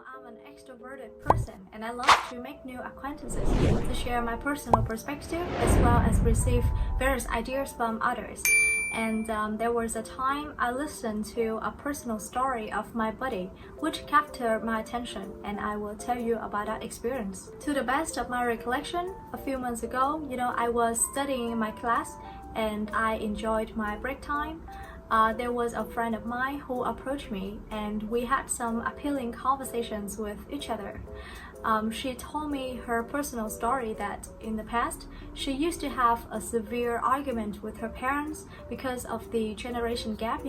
I'm an extroverted person and I love to make new acquaintances, to share my personal perspective as well as receive various ideas from others. And there was a time I listened to a personal story of my buddy, which captured my attention, and I will tell you about that experience. To the best of my recollection, a few months ago, I was studying in my class and I enjoyed my break time. There was a friend of mine who approached me and we had some appealing conversations with each other. She told me her personal story that in the past, she used to have a severe argument with her parents because of the generation gap,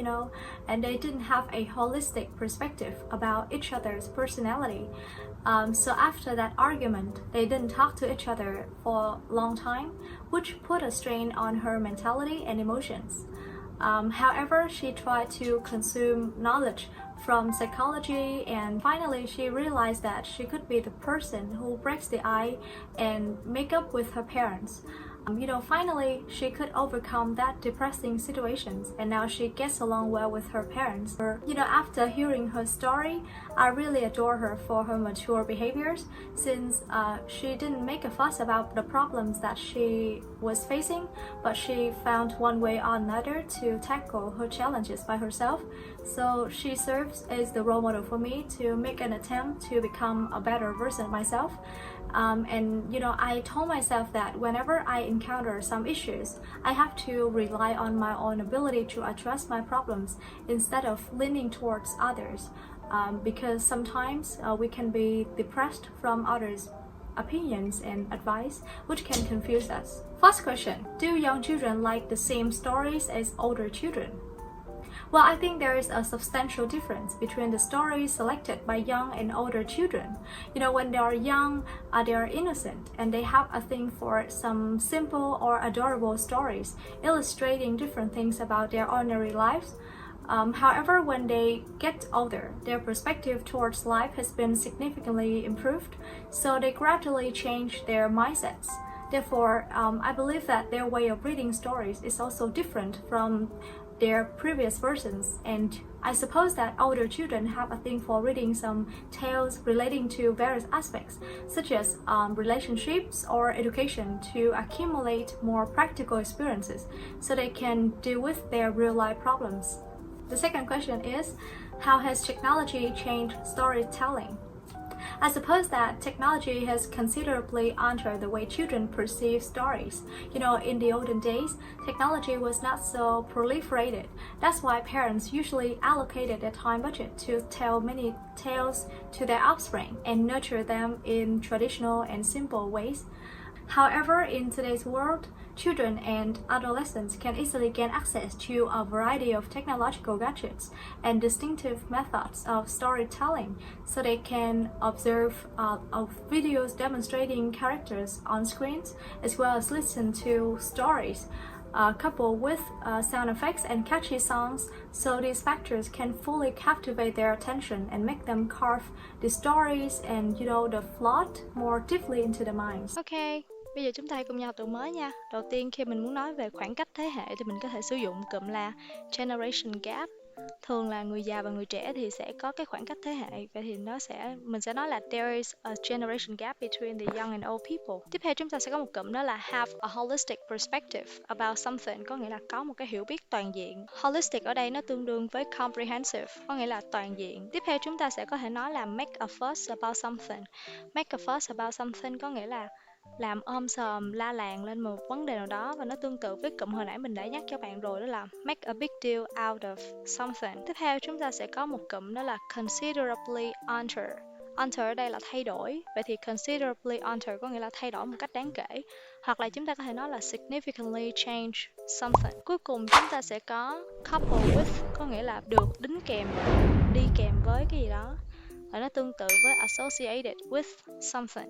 and they didn't have a holistic perspective about each other's personality. So after that argument, they didn't talk to each other for a long time, which put a strain on her mentality and emotions. However, she tried to consume knowledge from psychology, and finally she realized that she could be the person who breaks the ice and make up with her parents. Finally she could overcome that depressing situations, and now she gets along well with her parents. After hearing her story, I really adore her for her mature behaviors, since she didn't make a fuss about the problems that she was facing, but she found one way or another to tackle her challenges by herself. So she serves as the role model for me to make an attempt to become a better version of myself. I told myself that whenever I encounter some issues, I have to rely on my own ability to address my problems instead of leaning towards others, because sometimes we can be depressed from others' opinions and advice, which can confuse us. First question: do young children like the same stories as older children? Well, I think there is a substantial difference between the stories selected by young and older children. When they are young, they are innocent and they have a thing for some simple or adorable stories, illustrating different things about their ordinary lives. However, when they get older, their perspective towards life has been significantly improved, so they gradually change their mindsets. Therefore, I believe that their way of reading stories is also different from their previous versions, and I suppose that older children have a thing for reading some tales relating to various aspects, such as relationships or education, to accumulate more practical experiences so they can deal with their real-life problems. The second question is, how has technology changed storytelling? I suppose that technology has considerably altered the way children perceive stories. In the olden days, technology was not so proliferated. That's why parents usually allocated their time budget to tell many tales to their offspring and nurture them in traditional and simple ways. However, in today's world, children and adolescents can easily gain access to a variety of technological gadgets and distinctive methods of storytelling, so they can observe videos demonstrating characters on screens, as well as listen to stories coupled with sound effects and catchy songs, so these factors can fully captivate their attention and make them carve the stories and the plot more deeply into their minds. Okay. Bây giờ chúng ta hãy cùng nhau học từ mới nha. Đầu tiên, khi mình muốn nói về khoảng cách thế hệ thì mình có thể sử dụng cụm là generation gap. Thường là người già và người trẻ thì sẽ có cái khoảng cách thế hệ. Vậy thì mình sẽ nói là there is a generation gap between the young and old people. Tiếp theo chúng ta sẽ có một cụm đó là have a holistic perspective about something, có nghĩa là có một cái hiểu biết toàn diện. Holistic ở đây nó tương đương với comprehensive, có nghĩa là toàn diện. Tiếp theo chúng ta sẽ có thể nói là make a fuss about something. Make a fuss about something có nghĩa là làm sòm la làng lên một vấn đề nào đó, và nó tương tự với cụm hồi nãy mình đã nhắc cho bạn rồi, đó là make a big deal out of something. Tiếp theo chúng ta sẽ có một cụm đó là considerably alter. Alter ở đây là thay đổi, vậy thì considerably alter có nghĩa là thay đổi một cách đáng kể, hoặc là chúng ta có thể nói là significantly change something. Cuối cùng chúng ta sẽ có couple with, có nghĩa là được đính kèm, đi kèm với cái gì đó, và nó tương tự với associated with something.